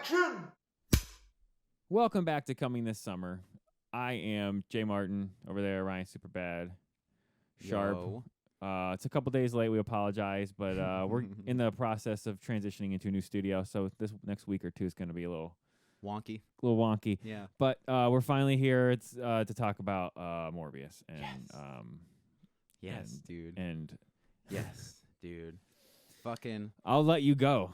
Action! Welcome back to Coming This Summer. I am Jay Martin. Over there, Ryan Superbad. Sharp. Yo. It's a couple days late. We apologize, but we're in the process of transitioning into a new studio, so this next week or two is going to be a little Wonky. wonky. Yeah. But we're finally here to talk about Morbius. And, Yes, dude. And Yes, dude. Fucking. I'll let you go.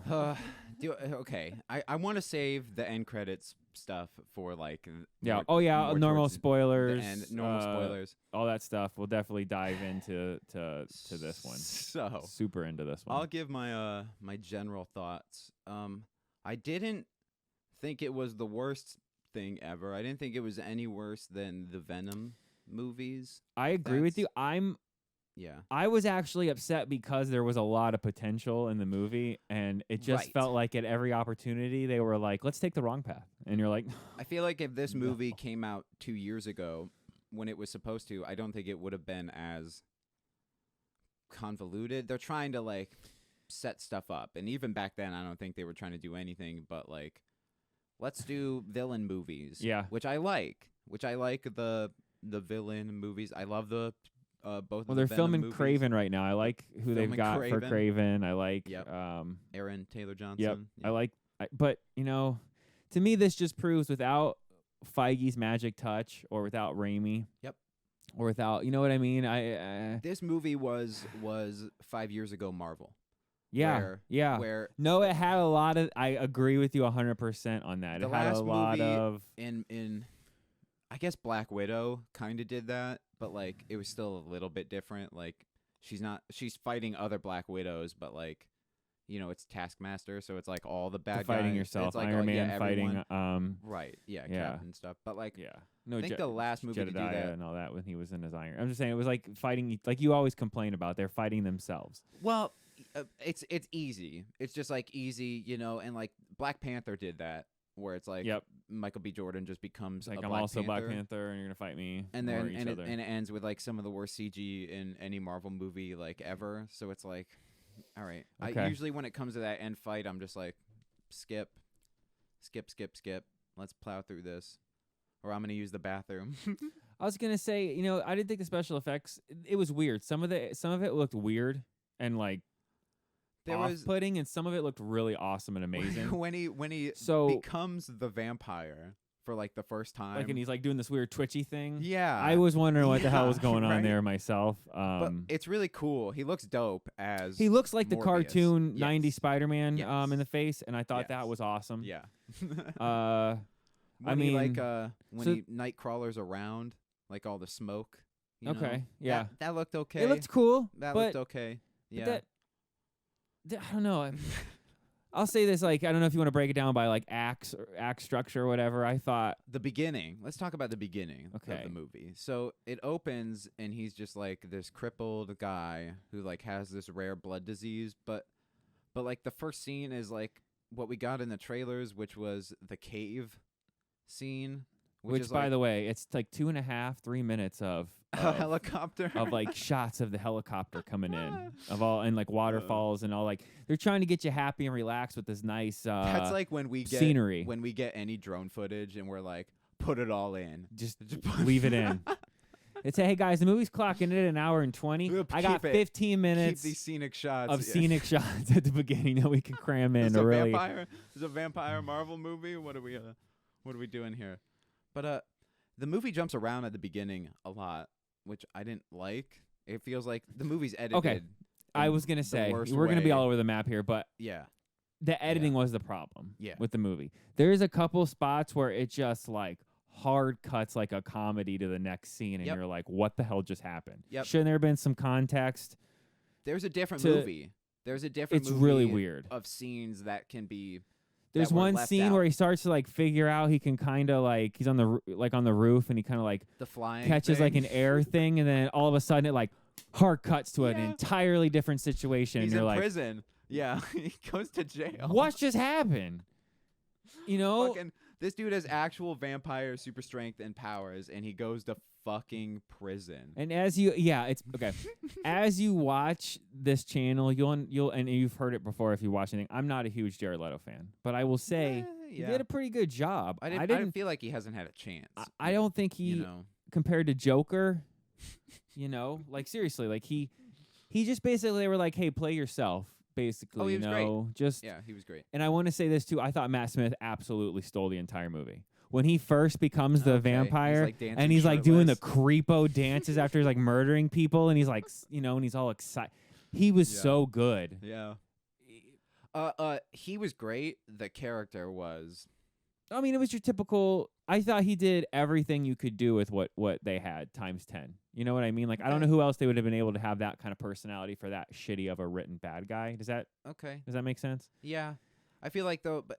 Okay. I want to save the end credits stuff for like. Yeah. more Normal towards spoilers. The end, normal spoilers. All that stuff. We'll definitely dive into to this one. So Super into this one. I'll give my my general thoughts. I didn't think it was the worst thing ever. I didn't think it was any worse than the Venom movies. I agree with you. Yeah. I was actually upset because there was a lot of potential in the movie, and it just Right. felt like at every opportunity they were like, let's take the wrong path. And you're like, I feel like if this No. movie came out 2 years ago when it was supposed to, I don't think it would have been as convoluted. They're trying to like set stuff up. And even back then, I don't think they were trying to do anything but like, let's do villain movies. Yeah. Which I like. The villain movies. I love the both well, of they're the Venom filming movies. Craven right now. I like who they've Filming got for Craven. Craven. I like, Yep. Aaron Taylor Johnson. yep. Yeah. I like, but you know, to me, this just proves without Feige's magic touch or without Raimi. Yep. Or without, you know what I mean? This movie was 5 years ago Marvel. Yeah. Yeah. Where No, it had a lot of. I agree with you 100% on that. The It had a last lot movie of. in I guess Black Widow kind of did that, but like it was still a little bit different. Like she's fighting other Black Widows, but like it's Taskmaster, so it's like all the bad fighting guys. yourself, It's like Iron Man everyone. fighting. Right, yeah, yeah. Cap and stuff. But like Yeah. No, I think the last movie to do Jedediah that. and all that when he was in his iron. I'm just saying it was like fighting, like you always complain about. They're fighting themselves. Well, it's easy. It's just like easy, and like Black Panther did that, where it's like Yep. Michael B. Jordan just becomes It's like a I'm Black also Panther. Black Panther, and you're gonna fight me. And or then each and other. it ends with like some of the worst CG in any Marvel movie like ever. So it's like, all right. Okay. I usually when it comes to that end fight, I'm just like, skip. Let's plow through this, or I'm gonna use the bathroom. I was gonna say, I didn't think the special effects. It was weird. Some of it looked weird and like There was off-putting, and some of it looked really awesome and amazing. when he So becomes the vampire for like the first time. like, and he's like doing this weird twitchy thing. yeah, I was wondering what the hell was Yeah, going on right? there myself. But it's really cool. He looks dope as He looks like the Morbius. cartoon Yes. 90s Spider-Man Yes. in the face, and I thought that Yes. was awesome. yeah. Uh, When I he mean, when so- he night crawlers around, like all the smoke. Okay, yeah. That looked okay. it looked cool, That but looked okay. Yeah. I don't know. I'll say this, like, I don't know if you want to break it down by like act structure or whatever. I thought, The beginning. Let's talk about the beginning Okay. of the movie. So it opens and he's just like this crippled guy who like has this rare blood disease, but like the first scene is like what we got in the trailers, which was the cave scene, which is by like the way, it's like 2.5-3 minutes of a helicopter of like shots of the helicopter coming in of all and like waterfalls and all, like they're trying to get you happy and relaxed with this nice That's like when we get scenery. when we get any drone footage and we're like, put it all in. just leave it in. It's hey guys, the movie's clocking in at 1:20. We'll I got keep it. 15 minutes Keep these scenic shots of yeah. scenic shots at the beginning that we can cram in This to is a really. vampire. This is a vampire Marvel movie. What are we doing here? But the movie jumps around at the beginning a lot, which I didn't like. It feels like the movie's edited. Okay. I was gonna the say worst we're gonna be way. all over the map here, but Yeah. the editing was the problem Yeah. with the movie. There's a couple spots where it just like hard cuts like a comedy to the next scene, and Yep. you're like, what the hell just happened? Yep. Shouldn't there have been some context? There's a different To- movie. There's a different It's movie really weird. of scenes that can be There's that were one left scene out. where he starts to like figure out he can kind of like he's on the on the roof, and he kind of like the flying catches like thing. an air thing, and then all of a sudden it like hard cuts to an Yeah. entirely different situation, He's and you're in like, prison. Yeah, he goes to jail. what just happened? You know, Fucking This dude has actual vampire super strength and powers, and he goes to fucking prison. And as you, it's okay. As you watch this channel, you'll, and you've heard it before if you watch anything. I'm not a huge Jared Leto fan, but I will say he did a pretty good job. I didn't feel like he hasn't had a chance. I don't think he, compared to Joker, like seriously, like he just basically, they were like, hey, play yourself. Basically, he was great. Just he was great. And I want to say this too. I thought Matt Smith absolutely stole the entire movie when he first becomes the vampire, and he's like doing the creepo dances after he's like murdering people, and he's like, and he's all excited. He was so good. Yeah. He was great. The character was. I mean, it was your typical. I thought he did everything you could do with what they had times 10. You know what I mean? Like, I don't know who else they would have been able to have that kind of personality for that shitty of a written bad guy. Does that make sense? Yeah, I feel like though, but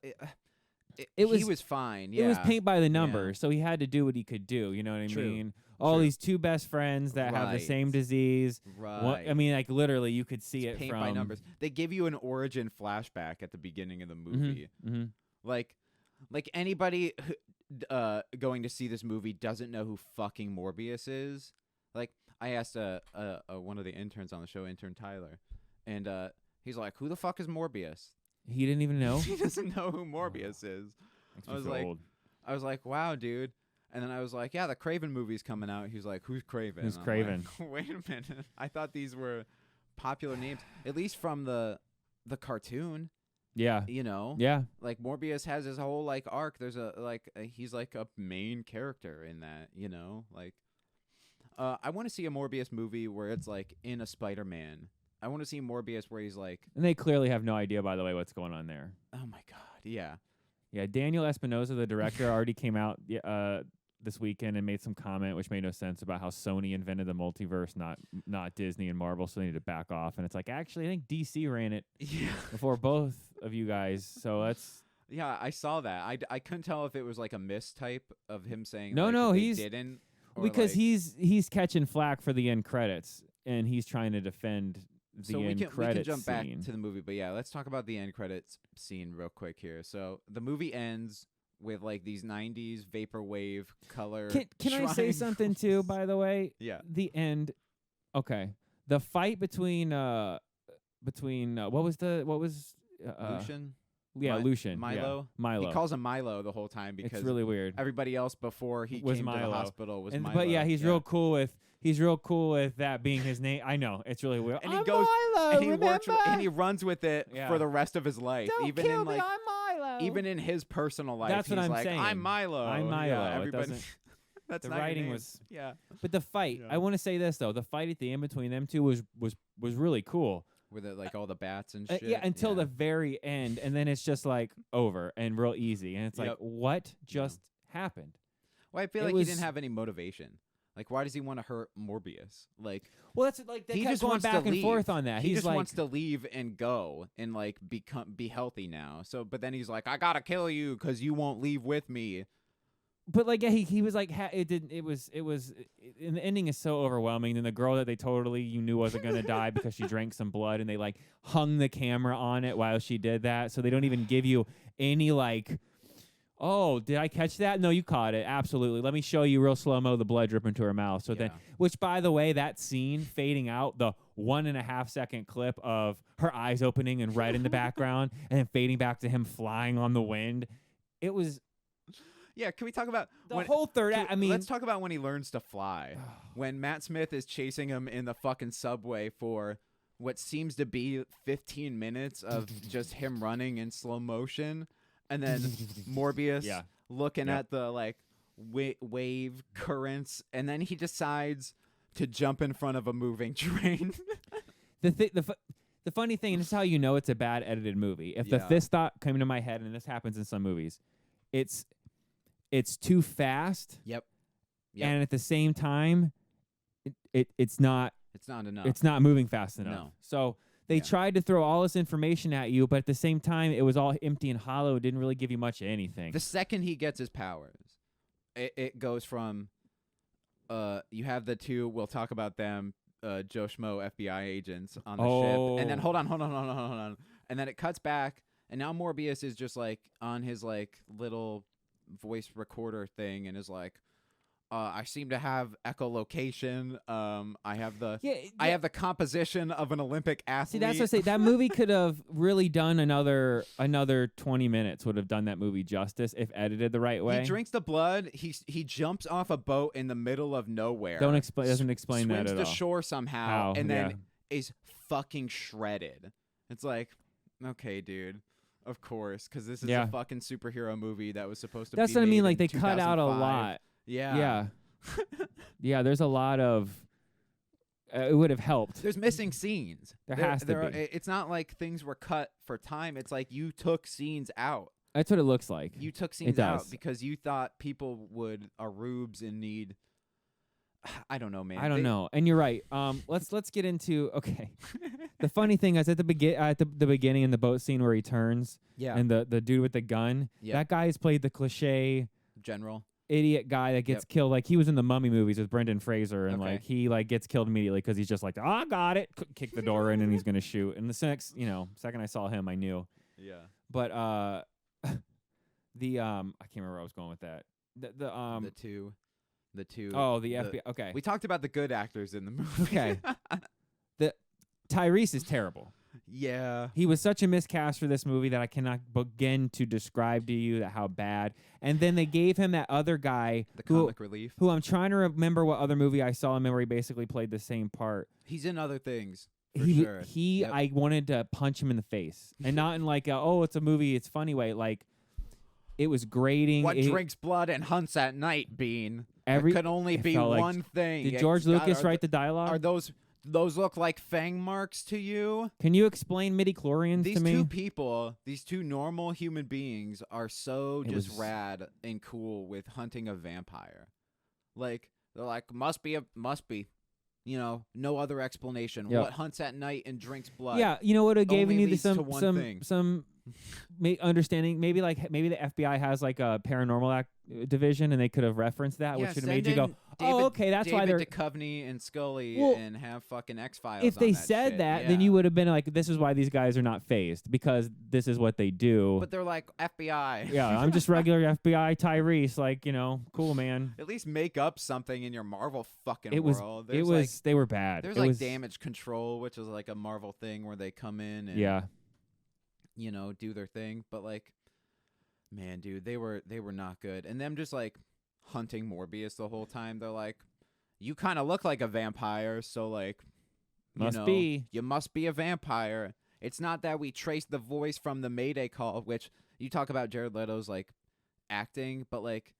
he was fine. Yeah, it was paint by the numbers, so he had to do what he could do. You know what I mean? All these two best friends that have the same disease. Right. I mean, like literally, you could see it paint from by numbers. They give you an origin flashback at the beginning of the movie. Like anybody going to see this movie doesn't know who fucking Morbius is. Like, I asked one of the interns on the show, intern Tyler, and he's like, "Who the fuck is Morbius?" He didn't even know. He doesn't know who Morbius is. I was like, "Wow, dude." And then I was like, "Yeah, the Craven movie's coming out." He's like, "Who's Craven?" Who's Craven? Like, wait a minute. I thought these were popular names, at least from the cartoon. Yeah. Yeah. Like Morbius has his whole like arc. There's he's like a main character in that, like I want to see a Morbius movie where it's like in a Spider-Man. I want to see Morbius where he's like. And they clearly have no idea, by the way, what's going on there. Oh my God. Yeah. Yeah. Daniel Espinosa, the director, already came out this weekend and made some comment which made no sense about how Sony invented the multiverse, not Disney and Marvel, so they need to back off. And it's like, actually, I think DC ran it before both of you guys. So that's. Yeah, I saw that. I couldn't tell if it was like a mistype of him saying he didn't. Because he's catching flack for the end credits, and he's trying to defend the end credits. We can jump back to the movie, but yeah, let's talk about the end credits scene real quick here. So the movie ends with like these 90s vaporwave color. Can I say something too, by the way? Yeah. The end. Okay. The fight between what was Lucian? Yeah, Lucian. Milo. Yeah. Milo. He calls him Milo the whole time because it's really weird. Everybody else before he came to the hospital was Milo. But yeah, he's real cool with that being his name. I know, it's really weird. And he goes Milo, and he runs with it for the rest of his life. Don't even kill in me, I'm Milo. Even in his personal life, that's what he's I'm like, saying. I'm Milo. I'm Milo. Yeah, everybody. That's the not writing your name. was But the fight. I want to say this though. The fight at the end between them two was really cool. With it, like all the bats and shit. Until the very end, and then it's just like over and real easy, and it's like, what just happened? Well, I feel like he didn't have any motivation. Like, why does he want to hurt Morbius? Like, well, that's like they kept going back and forth on that. He just wants to leave and go and like be healthy now. So, but then he's like, I gotta kill you because you won't leave with me. But like, yeah, he was like, it was, and the ending is so overwhelming. And the girl that you knew wasn't gonna die because she drank some blood, and they like hung the camera on it while she did that, so they don't even give you any like, oh, did I catch that? No, you caught it, absolutely. Let me show you real slow mo the blood dripping to her mouth. So then, which by the way, that scene fading out, the 1.5 second clip of her eyes opening and red in the background, and then fading back to him flying on the wind, it was. Yeah, can we talk about the whole third act? I mean, let's talk about when he learns to fly. When Matt Smith is chasing him in the fucking subway for what seems to be 15 minutes of just him running in slow motion, and then Morbius looking at the like wave currents, and then he decides to jump in front of a moving train. The funny thing, and this is how you know it's a bad edited movie. If this thought came to my head, and this happens in some movies, it's too fast. Yep. And at the same time, it's not enough. It's not moving fast enough. No. So they tried to throw all this information at you, but at the same time, it was all empty and hollow. It didn't really give you much of anything. The second he gets his powers, it goes from you have the two, we'll talk about them, Joe Schmo FBI agents on the ship. And then hold on. And then it cuts back, and now Morbius is just like on his like little voice recorder thing and is like, I seem to have echolocation. I have the I have the composition of an Olympic athlete. See, that's what I say. That movie could have really done another 20 minutes. Would have done that movie justice if edited the right way. He drinks the blood. He jumps off a boat in the middle of nowhere. Doesn't explain that at all. Swims to shore somehow, and then is fucking shredded. It's like, okay, dude. Of course, because this is a fucking superhero movie that was supposed to. That's be what I mean. made Like in they cut out a 2005. lot. Yeah. Yeah. There's a lot of. It would have helped. There's missing scenes. There has to be. It's not like things were cut for time. It's like you took scenes out. That's what it looks like. You took scenes out because you thought people are rubes and need. I don't know, man. I don't know. And you're right. Let's get into The funny thing is at the beginning in the boat scene where he turns. Yeah. And the dude with the gun. Yep. That guy has played the cliche general idiot guy that gets killed. Like he was in the Mummy movies with Brendan Fraser, and like he gets killed immediately because he's just like, I got it. Kick the door in and he's gonna shoot. And the second I saw him, I knew. Yeah. But I can't remember where I was going with that. The two. Oh, the FBI. Okay. We talked about the good actors in the movie. Okay. Tyrese is terrible. Yeah. He was such a miscast for this movie that I cannot begin to describe to you how bad. And then they gave him that other guy, the comic relief, who I'm trying to remember what other movie I saw him in where he basically played the same part. He's in other things. Sure. I wanted to punch him in the face, and not in like it's a movie, it's funny way. Like it was grating. What drinks blood and hunts at night, Bean? There could only be one thing. Did George Lucas write the dialogue? Are those look like fang marks to you? Can you explain midichlorians to me? These two people, these two normal human beings, are so rad and cool with hunting a vampire. Like they're like must be. No other explanation. Yep. What hunts at night and drinks blood? Yeah, you know what it gave me some understanding. Maybe the FBI has like a paranormal division, and they could have referenced that, which would have made you go, okay, that's why they're Duchovny and Scully and have fucking X-Files. If they said that, then you would have been like, this is why these guys are not phased, because this is what they do. But they're like FBI. Yeah, I'm just regular FBI Tyrese, like, cool, man. At least make up something in your Marvel fucking world. They were bad. There's Damage Control, which is like a Marvel thing where they come in and do their thing, but like, man, dude, they were not good. And them just like hunting Morbius the whole time. They're like, you kind of look like a vampire, so like, you must be a vampire. It's not that we traced the voice from the Mayday call, which you talk about Jared Leto's like acting, but like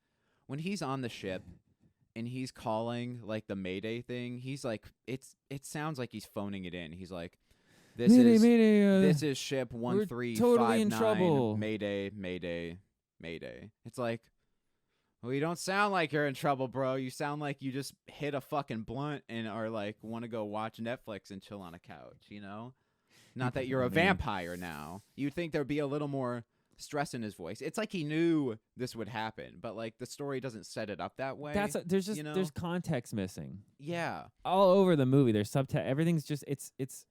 when he's on the ship and he's calling like the Mayday thing, he's like, it sounds like he's phoning it in. He's like, This is ship 1359. Totally in trouble. Mayday, Mayday, Mayday. It's like, well, you don't sound like you're in trouble, bro. You sound like you just hit a fucking blunt and are like want to go watch Netflix and chill on a couch, Not that you're a vampire now. You'd think there'd be a little more stress in his voice. It's like he knew this would happen, but like the story doesn't set it up that way. There's context missing. Yeah. All over the movie, there's subtext. Everything's just it's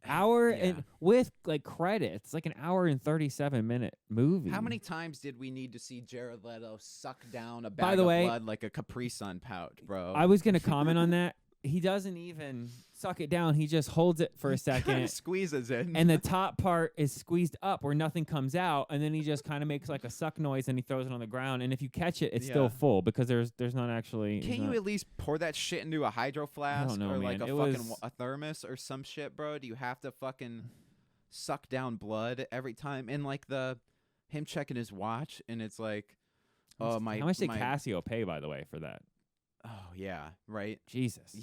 hour and with like credits, like an hour and 37-minute movie. How many times did we need to see Jared Leto suck down a bag of blood like a Capri Sun pouch, bro? I was gonna comment on that. He doesn't even suck it down. He just holds it for a second, squeezes it, and the top part is squeezed up where nothing comes out, and then he just kind of makes like a suck noise and he throws it on the ground. And if you catch it, it's still full because there's not actually. Can't you at least pour that shit into a hydro flask I don't know, or like man. a thermos or some shit, bro? Do you have to fucking suck down blood every time? And like him checking his watch, and it's like, how much did Casio pay, by the way, for that? Oh, yeah, right? Jesus.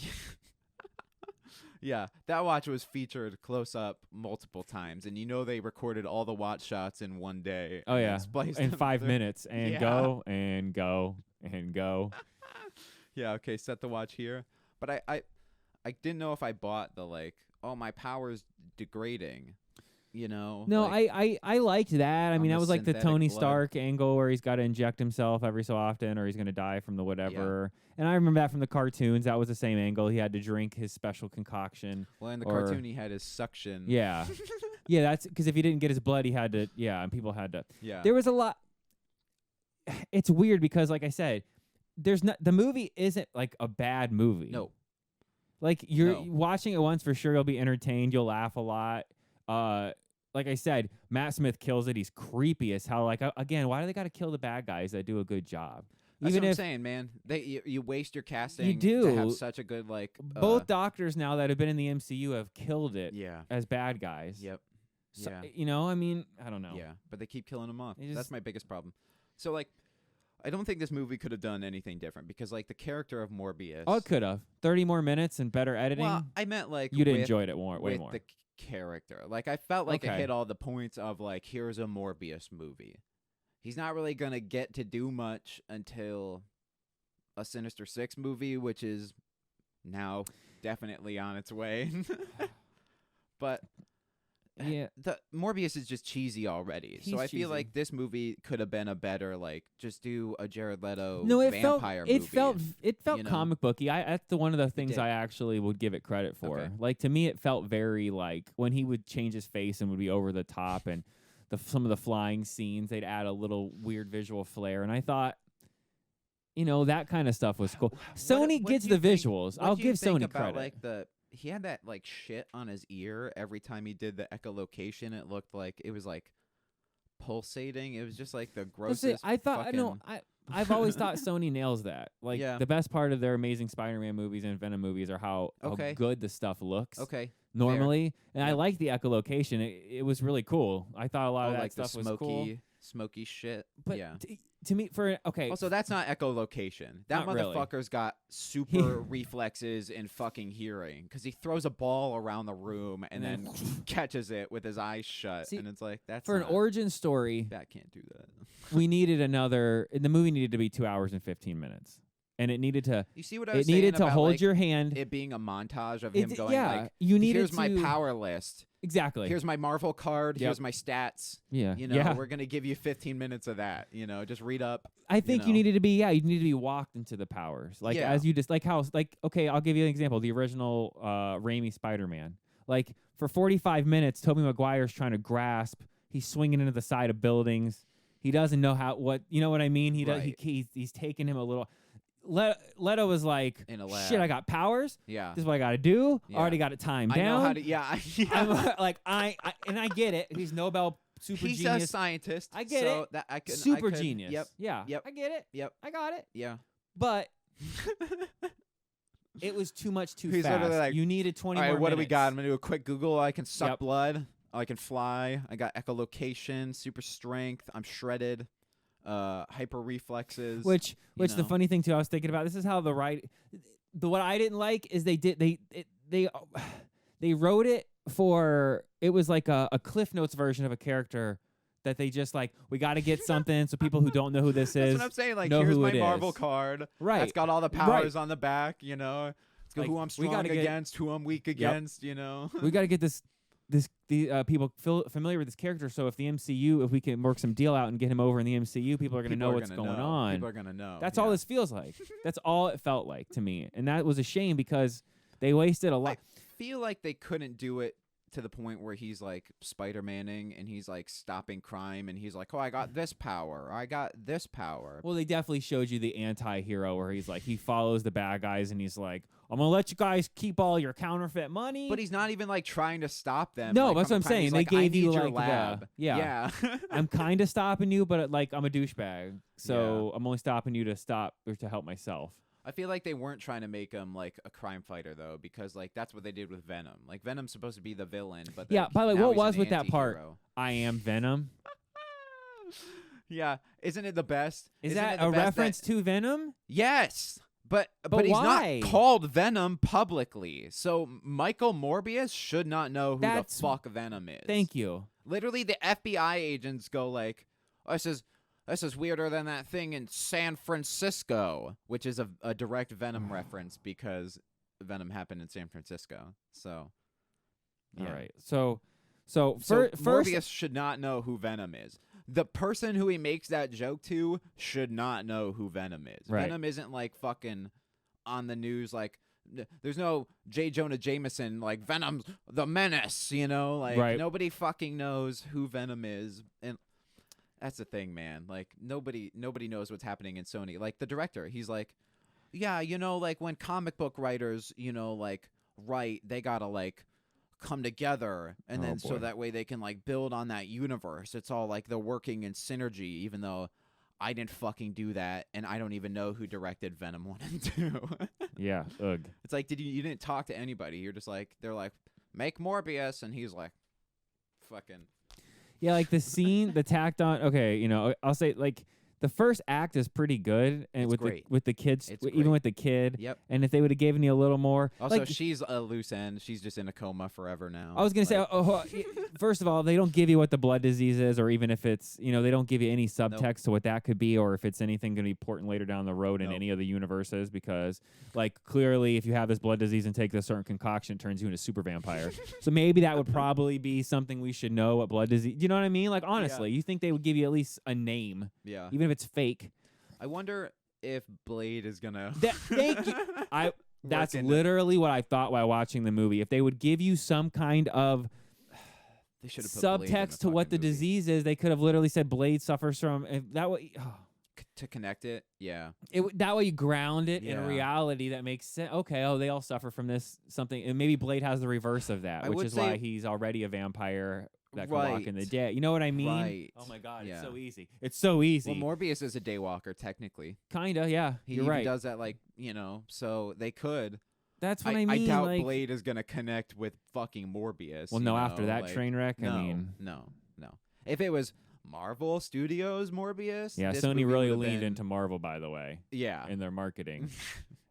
Yeah, that watch was featured close up multiple times, and they recorded all the watch shots in one day. Oh, yeah, in 5 minutes, and go, and go, and go. Yeah, okay, set the watch here. But I didn't know if I bought the, like, my power's degrading. No, like, I liked that. I mean, that was like the Tony blood. Stark angle where he's got to inject himself every so often or he's going to die from the whatever. Yeah. And I remember that from the cartoons. That was the same angle. He had to drink his special concoction. Well, in the cartoon, he had his suction. Yeah. Yeah, that's because if he didn't get his blood, he had to, and people had to. Yeah. There was a lot. it's weird because, like I said, the movie isn't like a bad movie. No. Like you're No. watching it once for sure, you'll be entertained, you'll laugh a lot. Like I said, Matt Smith kills it. He's creepy as hell. Like again, why do they got to kill the bad guys that do a good job? That's Even what I'm if saying, man. You waste your casting You do. to have such a good like both doctors now that have been in the MCU have killed it yeah. as bad guys. Yep. So, Yeah. you know, I mean, I don't know. Yeah, but they keep killing them off. They That's just- my biggest problem. So like I don't think this movie could have done anything different because like the character of Morbius. Oh, it could have 30 more minutes and better editing. Well, I meant like You'd with, enjoyed it way with more. the character. Like I felt like it Okay. hit all the points of like here's a Morbius movie. He's not really gonna get to do much until a Sinister Six movie, which is now definitely on its way. But Yeah. the Morbius is just cheesy already. He's So I feel cheesy. like this movie could have been a better like just do a Jared Leto No, it vampire movie. it felt you know? comic booky. That's one of the things did. I actually would give it credit for. Okay. Like to me, it felt very like when he would change his face and would be over the top, and some of the flying scenes they'd add a little weird visual flair, and I thought, you know, that kind of stuff was cool. Sony what gets do you the think- visuals. what I'll do you give think Sony about, credit. Like he had that like shit on his ear every time he did the echolocation. It looked like it was like pulsating. It was just like the That's grossest. it. I thought fucking, I've always thought Sony nails that. Like Yeah. the best part of their Amazing Spider-Man movies and Venom movies are how Okay. good the stuff looks. Okay. Normally, and I Yep. like the echolocation. It was really cool. I thought a lot of that like the stuff was cool. smoky shit. But yeah. to me, Also, that's not echolocation. That Not really. motherfucker's got super reflexes and fucking hearing because he throws a ball around the room and then catches it with his eyes shut. See, and it's like, that's for an not- origin story, That can't do that. we needed the movie needed to be 2 hours and 15 minutes, and it needed to You see what I was it needed saying to about, hold like, your hand. it being a montage of It him d- going yeah, like, you needed here's my to- power list. Exactly. Here's my Marvel card. Yep. Here's my stats. Yeah. You know, yeah. we're gonna give you 15 minutes of that. You know, just read up. I think you know. needed to be you need to be walked into the powers. Like Yeah. as you just like how like okay, I'll give you an example. The original Raimi Spider-Man. Like for 45 minutes, Tobey Maguire's trying to grasp. He's swinging into the side of buildings. He doesn't know you know what I mean? He does. Right. He's taking him a little. Leto was like, In a lab. shit, I got powers. Yeah. This is what I got to do. Yeah. I already got it timed I down. know how to. Yeah. I'm like and I get it. He's Nobel super He's a genius. Super I get so it. That I could, Super genius. Yep. Yeah. Yep. I get it. Yep. I got it. Yeah. But it was too much too He's fast. literally like, You needed 20 All right, more what do we minutes. got? I'm gonna do a quick Google. I can suck Yep. blood. I can fly. I got echolocation, super strength. I'm shredded. Hyper reflexes. Which you the know. funny thing too, I was thinking about this is how what I didn't like is they wrote it for it was like a Cliff Notes version of a character that they just like we got to get something so people who don't know who this That's is what I'm saying. Like, know here's who my it Marvel is. card. Right. That's got all the powers on the back. You know, it's got Like, who I'm we strong gotta get- against, who I'm weak against. You know. we got to get the people familiar with this character. So if we can work some deal out and get him over in the MCU, people are going to know what's going on. People are gonna know. That's all yeah. this feels like. That's all it felt like to me, and that was a shame because they wasted a lot. I feel like they couldn't do it to the point where he's like Spider-Manning and he's like stopping crime and he's like, oh, I got this power. I got this power. Well, they definitely showed you the anti-hero where he's like he follows the bad guys and he's like, I'm gonna let you guys keep all your counterfeit money. But he's not even like trying to stop them. No, like, that's from what the I'm time he's saying. They like, I gave you, need your like, the- lab. yeah. Yeah. I'm kind of stopping you, but like I'm a douchebag, so I'm only stopping you to stop or to help myself. I feel like they weren't trying to make him like a crime fighter though, because like that's what they did with Venom. Like Venom's supposed to be the villain, but Yeah. like, By the way, now what he's was an with that part? anti-hero. I am Venom. Yeah, isn't it the best? Is Isn't that it the a best reference that- to Venom? Yes, but he's why? not called Venom publicly. So Michael Morbius should not know who That's- the fuck Venom is. Thank you. Literally, the FBI agents go like, oh, "This is weirder than that thing in San Francisco," which is a direct Venom reference because Venom happened in San Francisco. So, yeah. All right. So So first, Morbius should not know who Venom is. The person who he makes that joke to should not know who Venom is. Right. Venom isn't like fucking on the news like there's no J. Jonah Jameson like Venom's the menace, you know? Like Right. nobody fucking knows who Venom is. And That's the thing, man. Like nobody knows what's happening in Sony. Like the director, he's like, yeah, like when comic book writers, like write, they gotta like come together, and then so that way they can like build on that universe. It's all like they're working in synergy, even though I didn't fucking do that, and I don't even know who directed Venom 1 and 2. Yeah, ugh. It's like, you didn't talk to anybody. You're just like, they're like, make Morbius, and he's like, fucking. Yeah, like the scene, the tacked on. Okay, I'll say like the first act is pretty good, and It's with great. the kids, It's even great. with the kid. Yep. And if they would have given you a little more, Also, like, she's a loose end. She's just in a coma forever now. I was gonna say, first of all, they don't give you what the blood disease is, or even if it's, they don't give you any subtext to what that could be, or if it's anything going to be important later down the road in any of the universes. Because, like, clearly, if you have this blood disease and take this certain concoction, it turns you into a super vampire. So maybe that would probably be something we should know. What blood disease? You know what I mean? Like, honestly, you think they would give you at least a name, even if it's fake. I wonder if Blade is gonna. Thank you. That's literally what I thought while watching the movie. If they would give you some kind of they should have put Blade in subtext to what the disease is, they could have literally said Blade suffers from. If that way, to connect it, that way you ground it in reality. That makes sense. Okay, they all suffer from this something, and maybe Blade has the reverse of that, which is why he's already a vampire that can walk in the day. You know what I mean? Right. Oh my God, it's so easy. It's so easy. Well, Morbius is a daywalker, technically. Kinda, yeah. He right. does that, like, so they could. That's what I mean. I doubt like, Blade is gonna connect with fucking Morbius. Well, no, after that train wreck, no, I mean, no. If it was Marvel Studios Morbius, yeah, this Sony movie really would've leaned been, into Marvel, by the way. Yeah, in their marketing.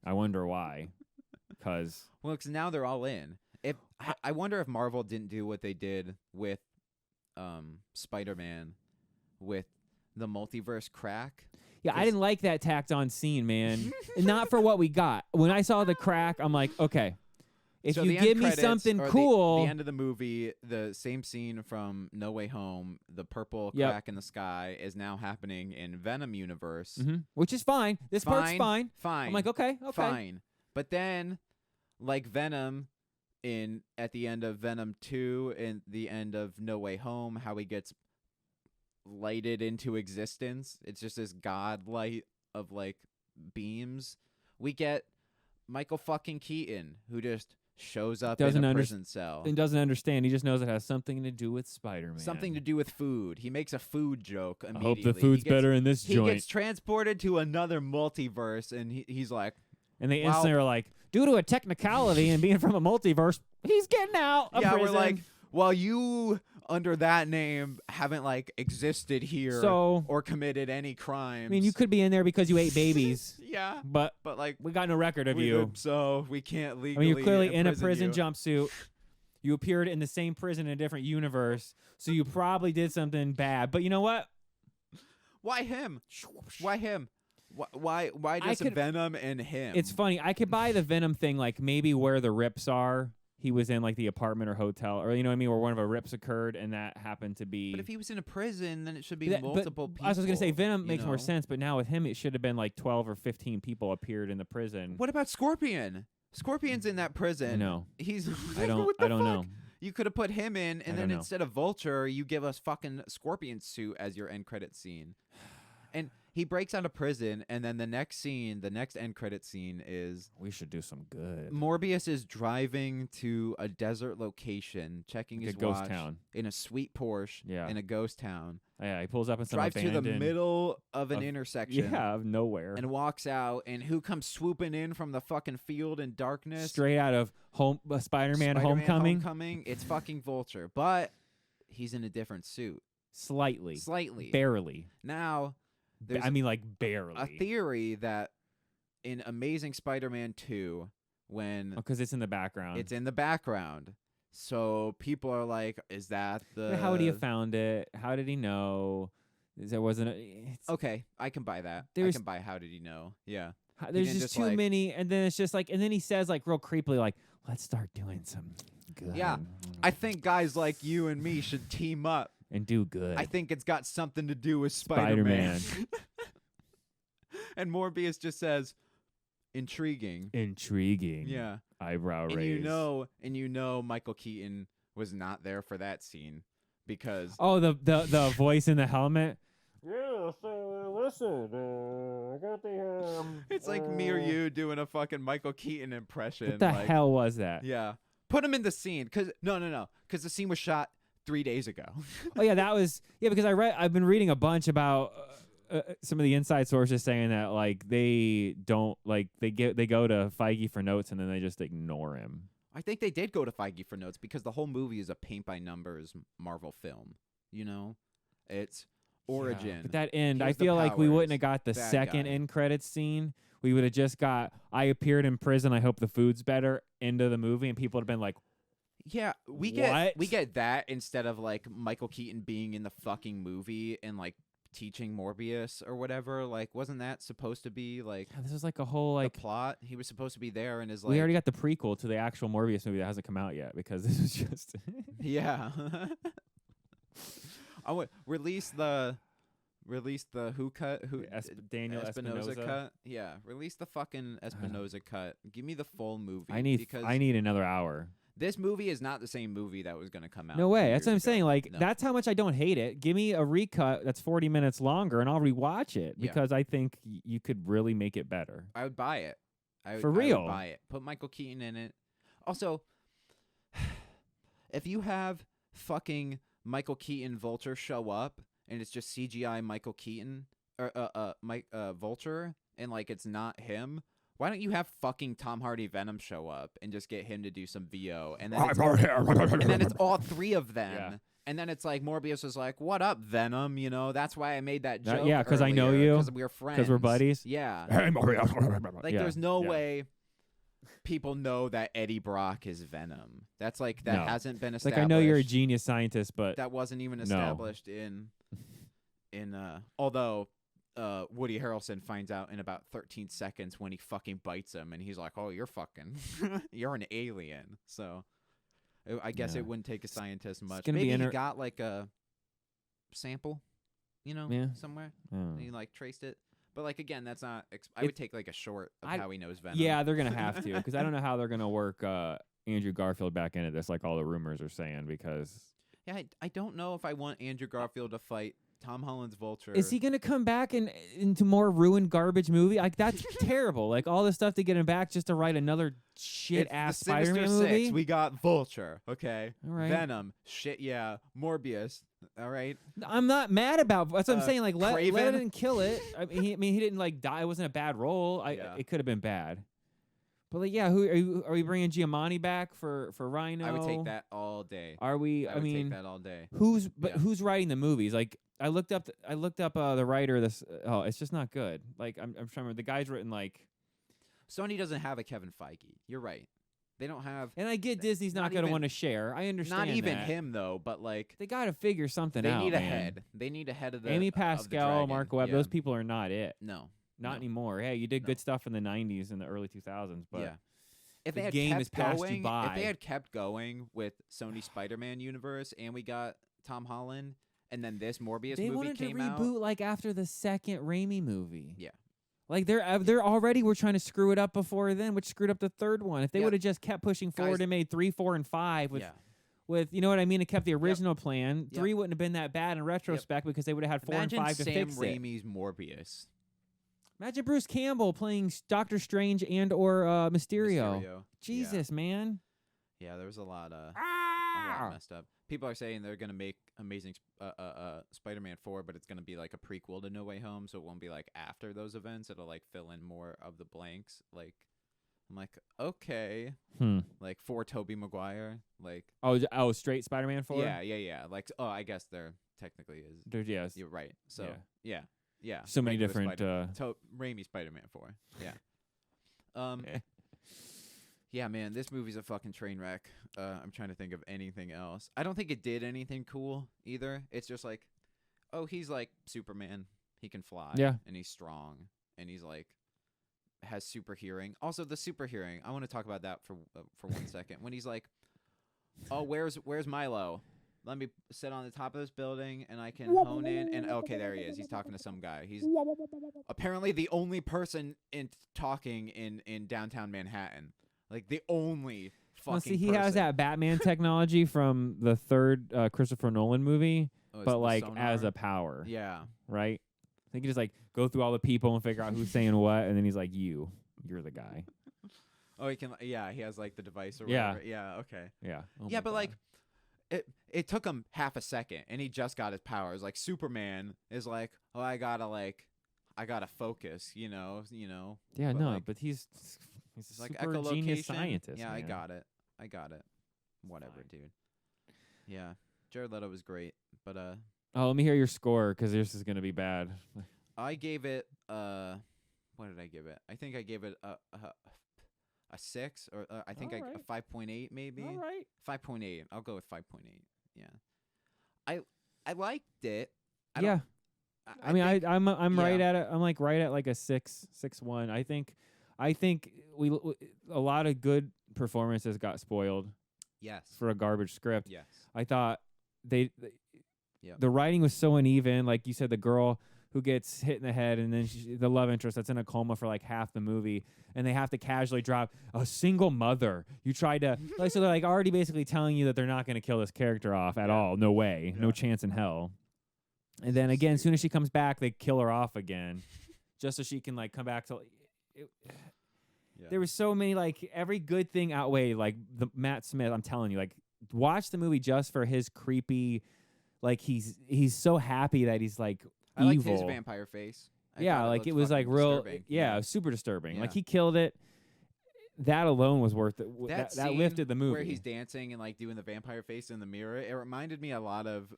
I wonder why. Because now they're all in. I wonder if Marvel didn't do what they did with Spider-Man with the multiverse crack. Yeah, I didn't like that tacked on scene, man. Not for what we got. When I saw the crack, I'm like, okay, if so you give me something cool. The end of the movie, the same scene from No Way Home, the purple crack in the sky is now happening in Venom universe. Which is fine. This part's fine. Fine. I'm like, okay. Fine. But then, like Venom at the end of Venom 2 and the end of No Way Home, how he gets lighted into existence. It's just this god light of like beams. We get Michael fucking Keaton, who just shows up in a prison cell and doesn't understand. He just knows it has something to do with Spider-Man. Something to do with food. He makes a food joke immediately. I hope the food's better in this joint. He gets transported to another multiverse, and he's like, and they instantly are like, due to a technicality and being from a multiverse, he's getting out of prison. We're like, well, you under that name haven't like existed here or committed any crimes. I mean, you could be in there because you ate babies. Yeah, but like we got no record of you, so we can't legally. I mean, you're clearly in a prison jumpsuit. You appeared in the same prison in a different universe, so you probably did something bad. But you know what? Why him? Why him? Why just Venom and him? It's funny. I could buy the Venom thing, like maybe where the rips are. He was in like the apartment or hotel, or you know what I mean, where one of the rips occurred, and that happened to be. But if he was in a prison, then it should be multiple people. I was gonna say Venom makes more sense, but now with him, it should have been like 12 or 15 people appeared in the prison. What about Scorpion? Scorpion's in that prison. No, he's. I don't know. You could have put him in, and then instead of Vulture, you give us fucking Scorpion suit as your end credit scene. And he breaks out of prison, and then the next end credit scene is... We should do some good. Morbius is driving to a desert location, checking his watch. Ghost town. In a sweet Porsche. Yeah. In a ghost town. Yeah, he pulls up in some Drives to the middle of an intersection. Yeah, of nowhere. And walks out, and who comes swooping in from the fucking field in darkness? Straight out of Spider-Man Homecoming. It's fucking Vulture. But he's in a different suit. Slightly. Barely. Now... barely. A theory that in Amazing Spider-Man 2, when... because it's in the background. It's in the background. So people are like, is that the... How would he have found it? How did he know? There wasn't okay, I can buy that. I can buy how did he know. Yeah. There's just too many, and then it's just like... And then he says, like, real creepily, like, let's start doing some good. Yeah. I think guys like you and me should team up. And do good. I think it's got something to do with Spider-Man. And Morbius just says, intriguing. Yeah. Eyebrow raise. And you know Michael Keaton was not there for that scene because... Oh, the voice in the helmet? Yeah, so listen, I got the It's like me or you doing a fucking Michael Keaton impression. What the like, hell was that? Yeah. Put him in the scene. Because Because the scene was shot 3 days ago. Oh yeah, that was because I've been reading a bunch about some of the inside sources saying that like they don't like they go to Feige for notes and then they just ignore him. I think they did go to Feige for notes because the whole movie is a paint by numbers Marvel film. You know, it's origin. Yeah, but that end, Here's I the feel like we wouldn't powers, have got the bad second guy. end credits scene. We would have just got I appeared in prison. I hope the food's better. End of the movie, and people would have been like, Yeah, we What? get that instead of like Michael Keaton being in the fucking movie and like teaching Morbius or whatever. Like, wasn't that supposed to be like "This is like a whole like." the plot? He was supposed to be there and is like, We already got the prequel to the actual Morbius movie that hasn't come out yet because this was just. yeah. I would release the who cut who Daniel Espinosa Espinosa. cut. Yeah, release the fucking Espinosa cut. Give me the full movie. I need because another hour. this movie is not the same movie that was going to come out. No 2 way. That's what I'm years ago. saying. Like No. that's how much I don't hate it. Give me a recut that's 40 minutes longer, and I'll rewatch it Yeah. because I think you could really make it better. I would buy it. For I real. would buy it. Put Michael Keaton in it. Also, if you have fucking Michael Keaton Vulture show up and it's just CGI Michael Keaton or Vulture and like it's not him, why don't you have fucking Tom Hardy Venom show up and just get him to do some VO and then it's all 3 of them. Yeah. And then it's like Morbius is like, "What up, Venom?" You know, that's why I made that joke. yeah, 'cause I know you. Because we're friends. 'Cause we're buddies. Yeah. Like, Yeah, there's no yeah. way people know that Eddie Brock is Venom. That's like that No. hasn't been It's established. like I know you're a genius scientist, but That wasn't even No. established in although Woody Harrelson finds out in about 13 seconds when he fucking bites him and he's like, "Oh, you're fucking you're an alien." So I guess Yeah. it wouldn't take a scientist much. gonna be Maybe he inter- got like a sample, Yeah. somewhere. Oh. And he like traced it. But like again, that's not. I would take like a short of I- how he knows Venom. Yeah, they're gonna have to because I don't know how they're gonna work Andrew Garfield back into this, like all the rumors are saying. Because Yeah, I don't know if I want Andrew Garfield to fight Tom Holland's Vulture. is he gonna come back into more ruined garbage movie? Like that's terrible. Like all this stuff to get him back just to write another shit It's ass the Sinister Spider-Man Six. movie. We got Vulture. Okay. All right. Venom. Shit. Yeah. Morbius. All right. I'm not mad about. That's what I'm saying. Like let Craven? it and kill it. I mean, he didn't like die. It wasn't a bad role. Yeah. It could have been bad. But like, yeah, who are we bringing Giamatti back for Rhino? I would take that all day. Are we? I I would mean, take that all day. But Yeah. who's writing the movies? Like I looked up the writer of this. Oh, it's just not good. Like I'm trying to remember. The guy's written like. Sony doesn't have a Kevin Feige. You're right. They don't have. And I get Disney's not Not going to even- want to share. I understand. Not even that. him though, but like They got to figure something they out. need a man. head. They need a head of the Amy of the Pascal, dragon. Mark Webb. Yeah. Those people are not it. No. Not No. anymore. Hey, you did No. good stuff in the '90s and the early 2000s, but yeah. If the they had game kept has passed you going, by. if they had kept going with Sony Spider-Man universe and we got Tom Holland and then this Morbius they movie wanted to came reboot out. like after the second Raimi movie. Yeah. Like they're already were trying to screw it up before then, which screwed up the third one. If they Yeah. would have just kept pushing forward Guys- and made 3, 4, and 5 with Yeah. with you know what I mean, and kept the original plan, Yep. 3 wouldn't have been that bad in retrospect because they would have had 4 Imagine and 5 to Sam fix it. Raimi's Morbius. Imagine Bruce Campbell playing Doctor Strange and or Mysterio. Mysterio. Jesus, man. Yeah, there was a lot Ah! messed up. People are saying they're gonna make Amazing Spider-Man 4, but it's gonna be like a prequel to No Way Home, so it won't be like after those events. It'll like fill in more of the blanks. Like, I'm like, okay, like for Tobey Maguire, like Straight Spider-Man 4? yeah. Like, oh, I guess there technically is. Yes. You're right. So Yeah. yeah. So many regular different Raimi Spider-Man 4. Yeah. Okay. Yeah, man, this movie's a fucking train wreck. I'm trying to think of anything else. I don't think it did anything cool either. It's just like, oh, he's like Superman. He can fly. Yeah. And he's strong. And he's like, has super hearing. Also, the super hearing. I want to talk about that for 1 second. When he's like, oh, where's Milo? Let me sit on the top of this building and I can hone in. And okay, there he is. He's talking to some guy. He's apparently the only person talking in downtown Manhattan. Like the only fucking Well, see, he person. has that Batman technology from the third Christopher Nolan movie Oh, it's but the like as sonar? a power, Yeah. right? I think he just like go through all the people and figure out who's saying what, and then he's like, you're the guy. Oh, he can. Yeah, he has like the device or Yeah. whatever. Yeah. Okay. Yeah. Oh Yeah, my but God. like, it took him half a second, and he just got his powers. Like Superman is like, oh, I gotta focus. Yeah, but, no, like, but he's a like super genius echolocation. scientist. Yeah, man. I got it. Whatever, Fine. dude. Yeah, Jared Leto was great, but Oh, let me hear your score because this is gonna be bad. I gave it what did I give it? I think I gave it a 6 or I think a Alright. 5.8 maybe. All right. 5.8. I'll go with 5.8. Yeah. I liked it. I Yeah. don't- I mean, think- I'm right yeah. at it. I'm like right at like a 6.1. I think a lot of good performances got spoiled Yes. for a garbage script. Yes. I thought Yep. the writing was so uneven. Like you said, the girl who gets hit in the head, and then the love interest that's in a coma for like half the movie, and they have to casually drop a single mother. You tried to like, so they're like already basically telling you that they're not going to kill this character off at all. No way, no Yeah. chance in hell. And then again, as soon as she comes back, they kill her off again, just so she can like come back to. Yeah. There was so many like every good thing outweighed like the Matt Smith. I'm telling you, like watch the movie just for his creepy, like he's so happy that he's like I liked evil. his vampire face. I Yeah, thought like looked it was like fucking real. disturbing. Yeah, super disturbing. Like Yeah. he killed it. That alone was worth it. That That scene lifted the movie. where he's dancing and like doing the vampire face in the mirror. It reminded me a lot of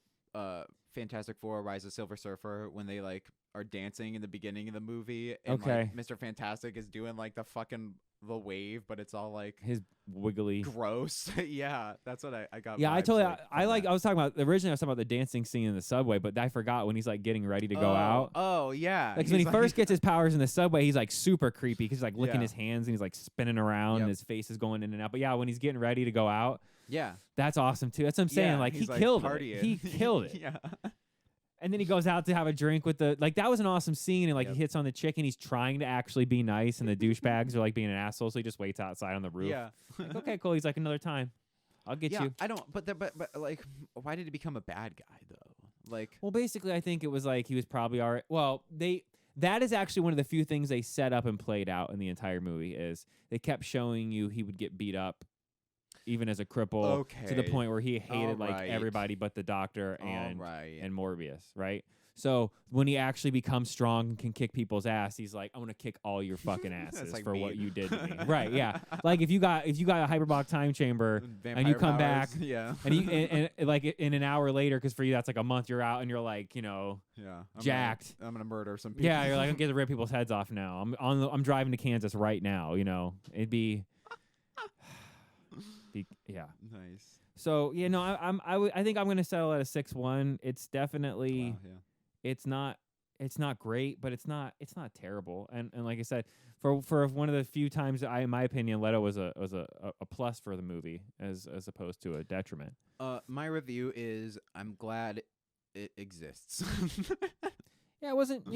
Fantastic Four: Rise of Silver Surfer when they like are dancing in the beginning of the movie. And, Okay. like, Mr. Fantastic is doing like the wave, but it's all like his wiggly. gross. Yeah, that's what I got. Yeah, I vibes, totally. like, I from like. that. I was talking about originally. I was talking about the dancing scene in the subway, but I forgot when he's like getting ready to go out. Oh yeah. Like when he He's first gets his powers in the subway, he's like super creepy because he's like licking Yeah. his hands and he's like spinning around Yep. and his face is going in and out. But yeah, when he's getting ready to go out, yeah. that's awesome too. That's what I'm saying. Yeah, Like he he's, killed it. partying. He killed it. Yeah. And then he goes out to have a drink with that was an awesome scene. And like Yep. he hits on the chick and he's trying to actually be nice and the douchebags are like being an asshole. So he just waits outside on the roof. Yeah. Like, okay, cool. He's like, another time. I'll get Yeah, you. I don't. But like, why did he become a bad guy though? Like, Well, basically, I think it was like he was probably already. Well, that is actually one of the few things they set up and played out in the entire movie. Is they kept showing you he would get beat up, even as a cripple, to the Okay. point where he hated like Alright. everybody but the doctor and right. and Morbius, right? So when he actually becomes strong and can kick people's ass, he's like, "I'm gonna kick all your fucking asses like for me. what you did to me." Right? Yeah. Like if you got a hyperbolic time chamber and you Vampire come back powers, yeah, and you and like in an hour later, because for you that's like a month, you're out and you're like, yeah, jacked. I'm gonna murder some people. Yeah, you're like, I'm gonna rip people's heads off now. I'm driving to Kansas right now. It'd be, yeah. nice. So yeah, no, I think I'm gonna settle at a 6.1. It's definitely Wow, yeah. it's not great, but it's not terrible. And like I said, for one of the few times in my opinion, Leto was a plus for the movie as opposed to a detriment. My review is I'm glad it exists. Yeah, it wasn't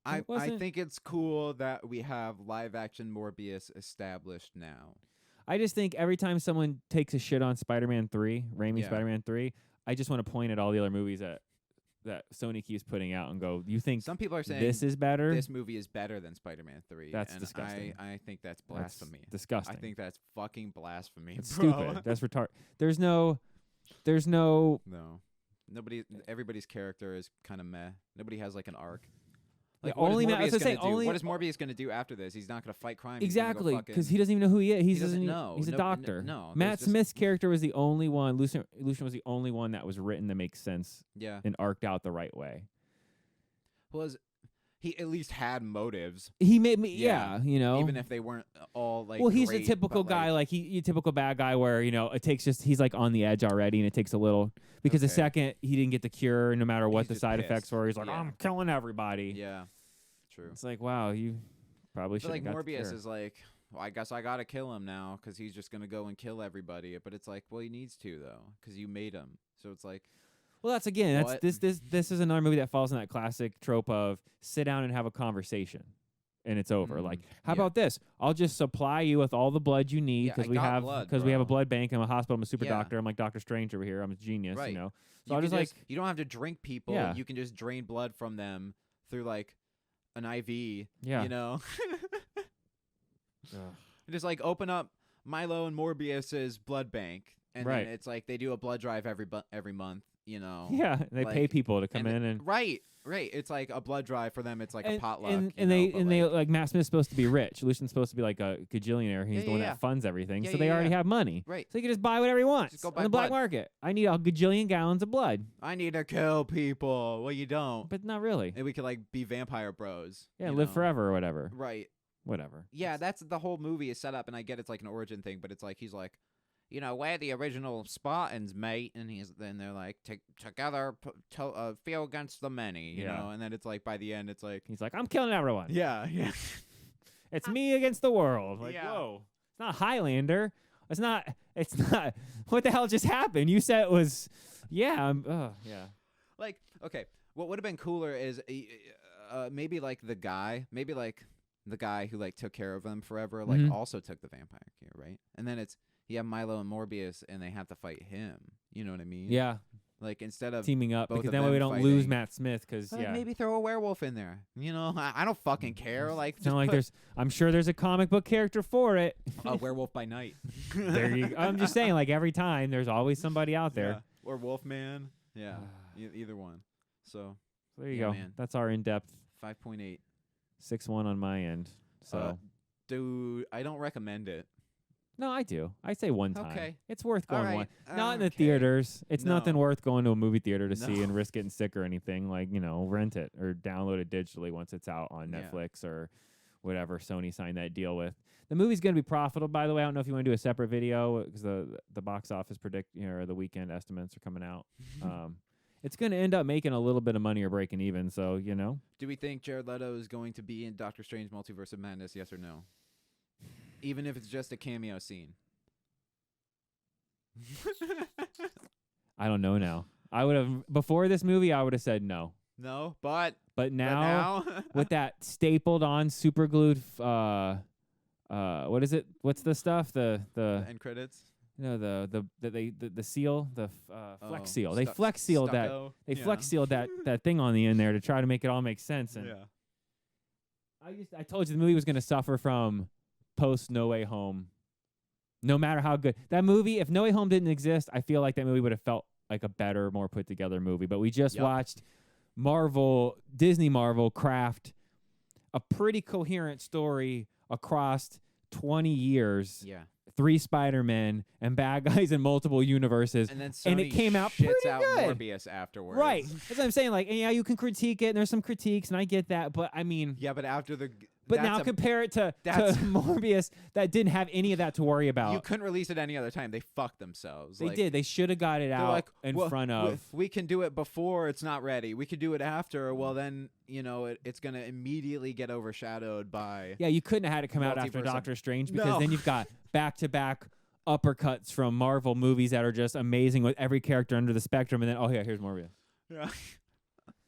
I wasn't- think it's cool that we have live action Morbius established now. I just think every time someone takes a shit on Spider-Man 3, Raimi's Yeah. Spider-Man 3, I just want to point at all the other movies that Sony keeps putting out and go, you think Some people are saying this is better? this movie is better than Spider-Man 3. That's and disgusting. I think that's That's blasphemy. disgusting. I think that's fucking blasphemy. It's bro. stupid. That's retarded. There's no No. Everybody's character is kind of meh. Nobody has like an arc. Yeah, Like, what is only ma- I was Morbius gonna say, gonna do? only- What is Morbius going to do after this? He's not going to fight crime. He's gonna go exactly because fucking- he doesn't even know who he is. He doesn't doesn't know. He's a No, doctor. no, Matt there's just- Smith's character was the only one. Lucian was the only one that was written to make sense Yeah. and arced out the right way. He at least had motives, He made me, Yeah. even if they weren't all like. well, he's great, a typical but, guy, like a typical bad guy, where it takes he's like on the edge already, and it takes a little because the Okay. second he didn't get the cure, no matter what He's the just side pissed. effects were, he's like, Yeah. I'm killing everybody. Yeah. True. It's like, wow, you probably But should. like got the Morbius cure. is like, well, I guess I gotta kill him now because he's just gonna go and kill everybody. But it's like, well, he needs to though because you made him. So it's like, Well, that's What? this is another movie that falls in that classic trope of sit down and have a conversation. and it's over. Like, how yeah. about this? I'll just supply you with all the blood you need Yeah, I because we got have blood, we have a bro. blood bank. I'm a hospital. I'm a super Yeah. doctor. I'm like Doctor Strange over here. I'm a genius, Right. you know. So You I'll can just like you don't have to drink people. Yeah. You can just drain blood from them through like an IV. Yeah. You know. Ugh. Just like open up Milo and Morbius's blood bank, and Right. then it's like they do a blood drive every month. You know. Yeah, they pay Like, people to come in and right. It's like a blood drive for them. It's like a potluck. and you know, they but and they like, like Matt Smith's supposed to be rich. Lucian's supposed to be like a gajillionaire. He's Yeah, the one yeah, that funds everything. Yeah, so they yeah, already yeah. have money. Right. So he can just buy whatever he wants Just go on buy the black blood. market. I need a gajillion gallons of blood, I need to kill people. Well, you don't. but not really. And we could like be vampire bros. Yeah, you live know? forever or whatever. Right. Whatever. Yeah, that's the whole movie is set up, and I get it's like an origin thing, but it's like he's like, you know, we're the original Spartans, mate, and then they're like, together, feel against the many, you Yeah. know, and then it's like by the end, it's like, He's like, I'm killing everyone. yeah, yeah, It's me against the world. Like, Yeah. whoa. It's not Highlander. It's not. What the hell just happened? You said it was. Yeah. Yeah. like okay, what would have been cooler is maybe like the guy who like took care of them forever, like Mhm. also took the vampire cure, right? And then it's Milo and Morbius, and they have to fight him. You know what I mean? Yeah. Like instead of Teaming up both because of that way we them don't lose fighting. Matt Smith because Like, yeah. maybe throw a werewolf in there. You know, I don't fucking care. Like, It's not like I'm sure there's a comic book character for it. a werewolf by night. There you. I'm just saying, like every time, there's always somebody out there. Yeah. Or Wolfman. Yeah, either one. So There you Yeah, go. man. That's our in-depth 5.8. 6-1 on my end. So Dude, I don't recommend it. no, I do. I say one time. Okay. It's worth All going right. one. Not in the Okay. theaters. It's nothing No. worth going to a movie theater to see No. and risk getting sick or anything. Like, you know, rent it or download it digitally once it's out on Yeah. Netflix or whatever Sony signed that deal with. The movie's going to be profitable, by the way. I don't know if you want to do a separate video because the box office or the weekend estimates are coming out. It's going to end up making a little bit of money or breaking even. So, you know. Do we think Jared Leto is going to be in Doctor Strange Multiverse of Madness, yes or no? Even if it's just a cameo scene. I don't know now. I would have before this movie. I would have said no, No, but but now, now with that stapled on, super glued. What is it? What's the stuff? The end credits. the seal, the flex Oh, seal. They flex sealed that. stucco. They Yeah. flex sealed that thing on the end there to try to make it all make sense. And Yeah. I told you the movie was going to suffer from post No Way Home. No matter how good that movie, if No Way Home didn't exist, I feel like that movie would have felt like a better, more put together movie. But we just Yep. watched Disney Marvel craft a pretty coherent story across 20 years. Yeah. 3 Spider-Men and bad guys in multiple universes. And then Sony And it came out shits pretty out good. Morbius afterwards. Right. That's what I'm saying. Like, and yeah, you can critique it, and there's some critiques, and I get that. But I mean, Yeah, but after the but that's now a- compare it to that's- Morbius that didn't have any of that to worry about. you couldn't release it any other time. They fucked themselves. They Like, did. They should have got it they're out like, in "Well, front of. we can do it before it's not ready. We could do it after. Well, then it's gonna immediately get overshadowed by. Yeah, you couldn't have had it come out after Multiverse of- Doctor Strange because No. then you've got back-to-back uppercuts from Marvel movies that are just amazing with every character under the spectrum, and then here's Morbius. Yeah.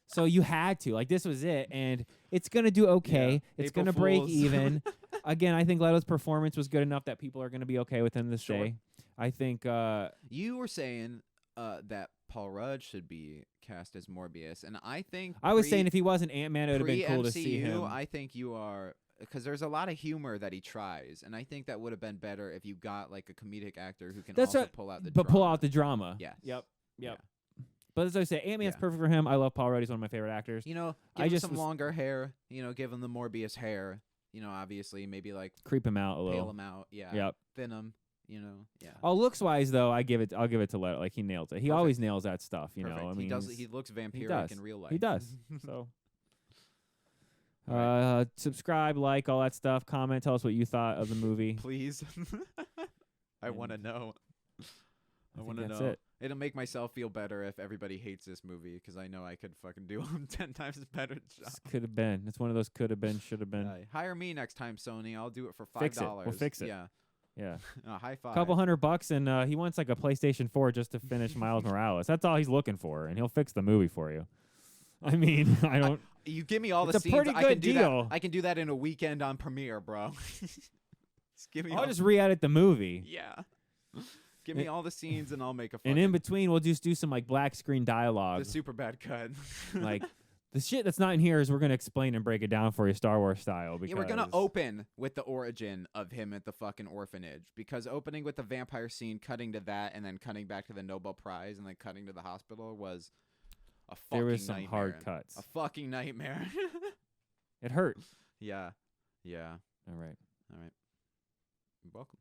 So you had to. Like, this was it, and it's going to do okay. Yeah. It's April going to break Fools. even. Again, I think Leto's performance was good enough that people are going to be okay with him to Sure. stay. I think You were saying that Paul Rudd should be cast as Morbius, and I think I was saying if he wasn't Ant-Man, it would have been cool to see pre-MCU, him. I think you are, because there's a lot of humor that he tries, and I think that would have been better if you got like a comedic actor who can That's also what- pull out the but pull drama. out the drama. Yes. Yep. Yeah. But as I say, Ant-Man's Yeah. perfect for him. I love Paul Rudd. He's one of my favorite actors. Give I him just some was- longer hair. Give him the Morbius hair. Obviously maybe like Creep him out a pale little. him out. Yeah. Yep. Thin him. Yeah. Oh, looks-wise, though, I'll give it to Leto. Like, he nails it. He Perfect. always nails that stuff, you know. Perfect. I mean, he does. he's- He looks vampiric does. in real life. He does. So, All subscribe, like, all that stuff. Comment. Tell us what you thought of the movie. Please. I And want to know. I think want to that's know. it. It'll make myself feel better if everybody hates this movie, because I know I could fucking do 10 times better job. This could have been. It's one of those could have been, should have been. Hire me next time, Sony. I'll do it for $5. Fix it. We'll fix it. Yeah. Yeah. High five. Couple $100, and he wants like a PlayStation 4 just to finish Miles Morales. That's all he's looking for, and he'll fix the movie for you. I mean, I don't. You give me all It's the a scenes. pretty I can good do deal. that. I can do that in a weekend on Premiere, bro. Just give me. I'll all, just re-edit the movie. yeah. Give me all the scenes and I'll make a. And in between, we'll just do some like black screen dialogue. the super bad cut. Like the shit that's not in here is we're gonna explain and break it down for you, Star Wars style. Because yeah, we're gonna open with the origin of him at the fucking orphanage, because opening with the vampire scene, cutting to that, and then cutting back to the Nobel Prize, and then cutting to the hospital was a fucking there was some nightmare. hard cuts. A fucking nightmare. It hurt. Yeah. Yeah. All right. All right. You're welcome.